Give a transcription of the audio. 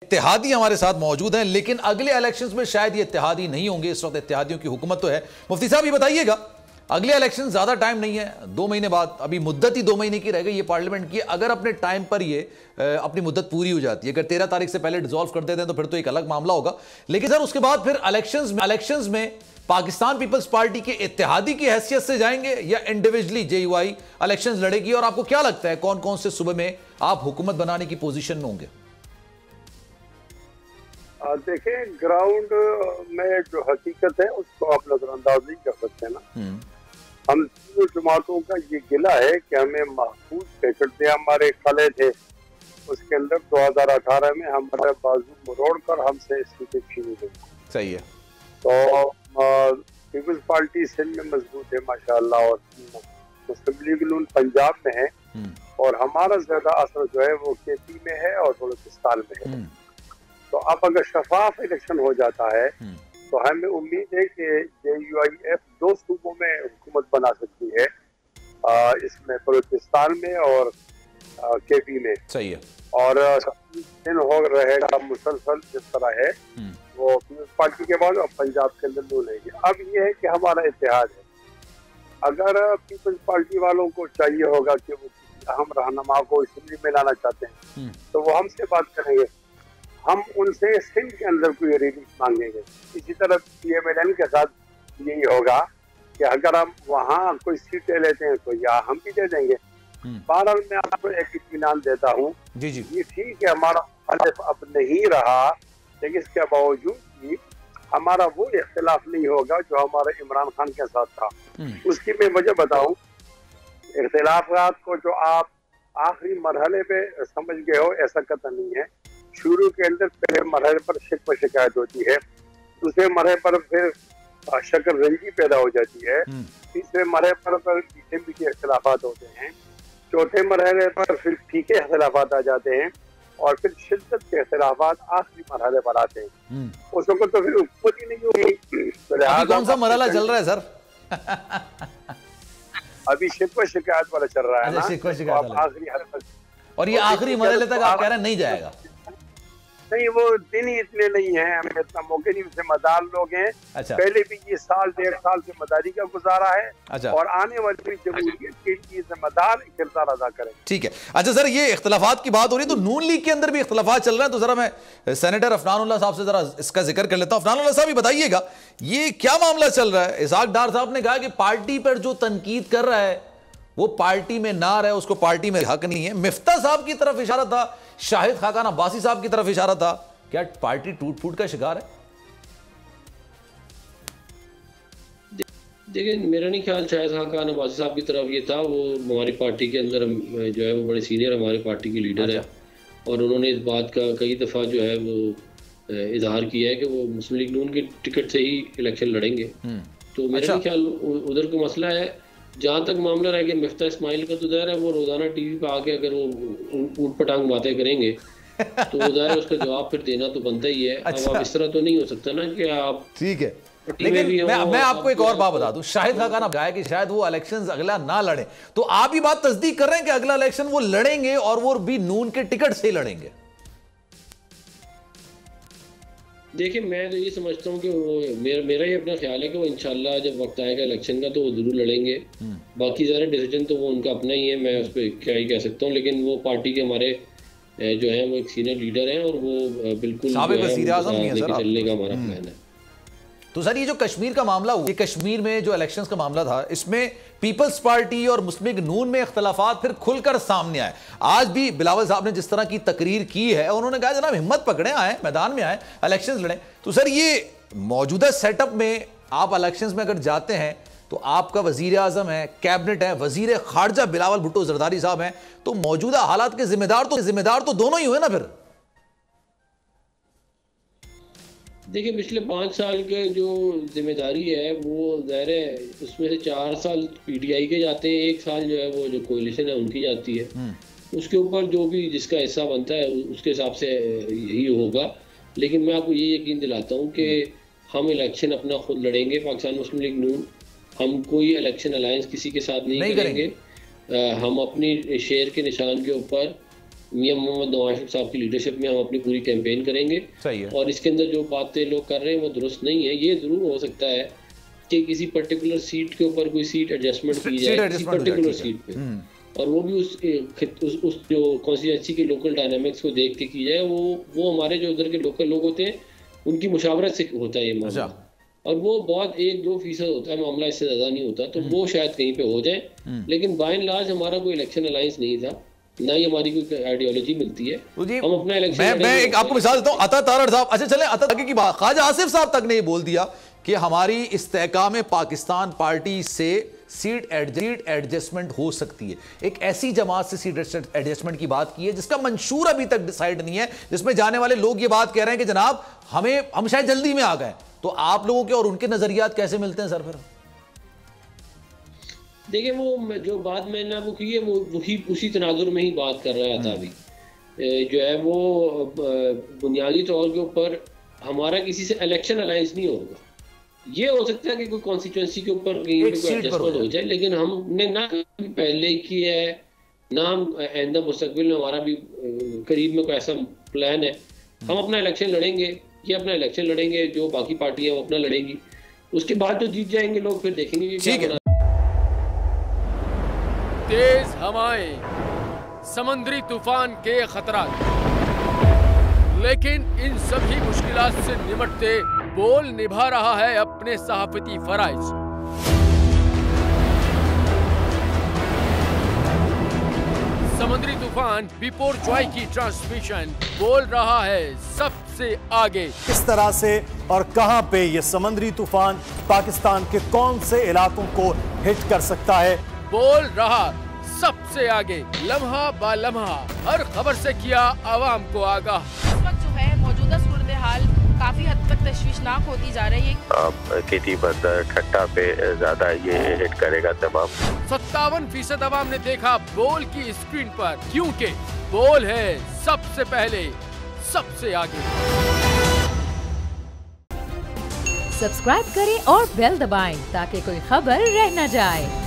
इत्तेहादी हमारे साथ मौजूद हैं, लेकिन अगले इलेक्शंस में शायद ये इत्तेहादी नहीं होंगे। इस वक्त इत्तेहादियों की हुकूमत तो है। मुफ्ती साहब ये बताइएगा, अगले इलेक्शन ज्यादा टाइम नहीं है, 2 महीने बाद, अभी मुद्दत ही 2 महीने की रह गई ये पार्लियामेंट की। अगर अपने टाइम पर ये अपनी मुद्दत पूरी हो जाती है, अगर 13 तारीख से पहले डिसॉल्व कर देते हैं तो फिर तो एक अलग मामला होगा। लेकिन सर उसके बाद फिर इलेक्शंस में पाकिस्तान पीपल्स पार्टी के इत्तेहादी की हैसियत से जाएंगे या इंडिविजुअली JUI इलेक्शंस लड़ेगी? और आपको क्या लगता है कौन कौन से सूबे में आप हुकूमत बनाने की पोजीशन में होंगे? देखें, ग्राउंड में जो हकीकत है उसको आप नजरअंदाज नहीं कर सकते ना। हम तीनों जमातों का ये गिला है कि हमें महफूज फैसले हमारे खले थे, उसके अंदर 2018 में हमारे बाजू मरोड़ कर हमसे सीटें छीनी गई। सही है। तो पीपल्स पार्टी सिंध में मजबूत है माशाअल्लाह, और मुस्लिम लीग नून पंजाब में है, और हमारा ज्यादा असर जो है वो KP में है और बलूचिस्तान में है। तो अब अगर शफाफ इलेक्शन हो जाता है तो हमें उम्मीद है कि JUIF 2 सूबों में हुकूमत बना सकती है, इसमें बलूचिस्तान में और KP में। सही है। और दिन हो रहेगा मुसलसल जिस तरह है वो पीपल्स पार्टी के बाद और पंजाब के अंदर नून लेगी। अब ये है कि हमारा इत्तेहाद है, अगर पीपल्स पार्टी वालों को चाहिए होगा कि वो अहम रहनुमा को असेंबली में लाना चाहते हैं तो वो हमसे बात करेंगे, हम उनसे सिंध के अंदर कोई रिलीफ मांगेंगे। इसी तरह PMLN के साथ यही होगा कि अगर हम वहाँ कोई सीट ले लेते हैं तो या हम भी दे देंगे। बहरहाल मैं आपको एक इत्मीनान देता हूँ, ये ठीक है हमारा अब नहीं रहा, लेकिन इसके बावजूद भी हमारा वो इख्तिलाफ नहीं होगा जो हमारा इमरान खान के साथ था। उसकी मैं वजह बताऊं, इख्तिलाफात को जो आप आखिरी मरहले पे समझ गए हो ऐसा कतई नहीं है। शुरू के अंदर पहले मरहले पर शिकवा शिकायत होती है, दूसरे मरहले पर फिर शक्ल रंजी पैदा हो जाती है, तीसरे मरहले पर मीठे मीठे इख्तिलाफात होते हैं, चौथे मरहले पर फिर फीके इख्तिलाफात आ जाते हैं, और फिर शिद्दत के इख्तिलाफात आखिरी मरहले पर आते हैं। उस वक्त तो फिर हुकूमत ही नहीं होगी। तो कौन सा मरहला चल रहा है सर? अभी शिकवा शिकायत वाला चल रहा है ना, शिकवा शिकायत आखिरी हद तक, और ये आखिरी मरहले तक आप कह रहे हैं नहीं जाएगा? नहीं, वो दिन ही इतने नहीं है, हमें इतना मौके नहीं, जिम्मेदार लोग हैं। पहले भी ये 1.5 साल से मदारी का गुजारा है, और आने वाली जमहूरियत के लिए जिम्मेदार किरदार अदा करें। ठीक है। अच्छा सर, ये इख्तिलाफात की बात हो रही है तो नून लीग के अंदर भी इख्तिलाफात चल रहे हैं, तो जरा मैं सेनेटर अफनानुल्लाह साहब से जरा इसका जिक्र कर लेता हूँ। अफनानुल्लाह साहब, ये बताइएगा ये क्या मामला चल रहा है? इसहाक डार साहब ने कहा कि पार्टी पर जो तनकीद कर रहा है वो पार्टी में ना रहे, उसको पार्टी में हक नहीं है। मिफ्ता साहब की तरफ इशारा था, शाहिद खाकान अब्बासी साहब की तरफ इशारा था। क्या पार्टी टूट फूट का शिकार है? देखिए, मेरा नहीं ख्याल शाहिद खाकान अब्बासी साहब की तरफ ये था। वो हमारी पार्टी के अंदर जो है वो बड़े सीनियर हमारी पार्टी के लीडर है, और उन्होंने इस बात का कई दफ़ा जो है वो इजहार किया है कि वो मुस्लिम लीग नून के टिकट से ही इलेक्शन लड़ेंगे। तो मेरा नहीं ख्याल उधर का मसला है। जहाँ तक मामला रह गया मिफ्ता इस्माइल का, तो ज़ाहिर है वो रोज़ाना टीवी पे आके अगर वो ऊट पटांग बातें करेंगे तो ज़ाहिर है उसका जवाब फिर देना तो बनता ही है। अब आप इस तरह तो नहीं हो सकता ना कि आप, ठीक है। लेकिन मैं आपको एक और बात बता दूं, शाहिद खाकान अब कहा कि शायद वो इलेक्शंस अगला ना लड़े, तो आप ही बात तस्दीक कर रहे हैं कि अगला इलेक्शन वो लड़ेंगे और वो भी नून के टिकट से ही लड़ेंगे? देखिए, मैं तो ये समझता हूँ कि वो मेरा ये अपना ख्याल है कि वो इंशाल्लाह जब वक्त आएगा इलेक्शन का तो वो जरूर लड़ेंगे। बाकी ज़रा डिसीजन तो वो उनका अपना ही है, मैं उस पर क्या ही कह सकता हूँ। लेकिन वो पार्टी के हमारे जो है वो एक सीनियर लीडर हैं, और वो बिल्कुल चलने का हमारा प्लान है। तो सर, ये जो कश्मीर का मामला हुआ, ये कश्मीर में जो इलेक्शंस का मामला था, इसमें पीपल्स पार्टी और मुस्लिम लीग नून में इख्तिलाफात फिर खुलकर सामने आए। आज भी बिलावल साहब ने जिस तरह की तकरीर की है, उन्होंने कहा जनाब हिम्मत पकड़े, आए मैदान में, आए इलेक्शंस लड़ें। तो सर, ये मौजूदा सेटअप में आप इलेक्शंस में अगर जाते हैं तो आपका वजीर आजम है, कैबिनेट है, वजीर खारजा बिलावल भुट्टो जरदारी साहब हैं, तो मौजूदा हालात के जिम्मेदार तो दोनों ही हुए ना फिर? देखिए, पिछले 5 साल के जो जिम्मेदारी है वो ज़ाहिर है उसमें से 4 साल PTI के जाते हैं, 1 साल जो है वो जो कोalition है उनकी जाती है। उसके ऊपर जो भी जिसका हिस्सा बनता है उसके हिसाब से यही होगा। लेकिन मैं आपको ये यकीन दिलाता हूँ कि हम इलेक्शन अपना खुद लड़ेंगे, पाकिस्तान मुस्लिम लीग नून। हम कोई इलेक्शन अलायंस किसी के साथ नहीं करेंगे। हम अपनी शेर के निशान के ऊपर मियां मोहम्मद नवाज शरीफ साहब की लीडरशिप में हम अपनी पूरी कैंपेन करेंगे। सही है। और इसके अंदर जो बातें लोग कर रहे हैं वो दुरुस्त नहीं है। ये जरूर हो सकता है कि किसी पर्टिकुलर सीट के ऊपर कोई सीट एडजस्टमेंट की जाए किसी पर्टिकुलर सीट पे, और वो भी उस जो कॉन्स्टिट्यूएंसी के लोकल डायनामिक्स को देख के की जाए। वो हमारे जो उधर के लोकल लोग होते हैं उनकी मुशावरत से होता है ये मामला, और वो बहुत 1-2% होता है मामला, इससे ज़्यादा नहीं होता। तो वो शायद कहीं पे हो जाए, लेकिन बाय एंड लार्ज हमारा कोई इलेक्शन अलायंस नहीं था, ना ही हमारी कोई आइडियोलॉजी मिलती है। हम अपना इलेक्शन मैं एक आपको मिसाल देता हूं, अता तारड़ साहब, अच्छा चले अता आगे की बात, ख्वाजा आसिफ साहब तक ने ये बोल दिया कि हमारी इस्तेहकाम पाकिस्तान पार्टी से सीट एडजस्टमेंट हो सकती है। एक ऐसी जमात से सीट एडजस्टमेंट की बात की है जिसका मंशूर अभी तक डिसाइड नहीं है, जिसमें जाने वाले लोग ये बात कह रहे हैं कि जनाब हम शायद जल्दी में आ गए। तो आप लोगों के और उनके नजरियात कैसे मिलते हैं सर? फिर देखिए, वो जो बात मैंने आपको की है वो वही उसी तनाजुर में ही बात कर रहा था अभी, जो है वो बुनियादी तौर के ऊपर हमारा किसी से इलेक्शन अलायंस नहीं होगा। ये हो सकता है कि कोई कॉन्स्टिट्यूएंसी के ऊपर कोई एडजस्टमेंट हो जाए, लेकिन हमने ना पहले की है ना हम आइंदा मुस्तकबिल में हमारा भी करीब में कोई ऐसा प्लान है। हम अपना इलेक्शन लड़ेंगे, ये अपना इलेक्शन लड़ेंगे, जो बाकी पार्टियां वो अपना लड़ेंगी, उसके बाद जो जीत जाएंगे लोग फिर देखेंगे कि क्या होना। तेज हवाएं, समुद्री तूफान के खतरात, लेकिन इन सभी मुश्किलात से निपटते बोल निभा रहा है अपने सहाफती फराइज। समुद्री तूफान बिपोरजॉय की ट्रांसमिशन बोल रहा है सबसे आगे। किस तरह से और कहां पे ये समुद्री तूफान पाकिस्तान के कौन से इलाकों को हिट कर सकता है, बोल रहा सबसे आगे, लम्हा बा लम्हा हर खबर से किया आवाम को आगाह। इस वक्त जो है मौजूदा सूरत हाल काफी हद तक तशवीशनाक होती जा रही है। खेती बंदर ठट्टा पे ज्यादा ये हिट करेगा तमाम। 57% आवाम ने देखा बोल की स्क्रीन पर, क्योंकि बोल है सबसे पहले सबसे आगे। सब्सक्राइब करें और बेल दबाएं ताकि कोई खबर रह न जाए।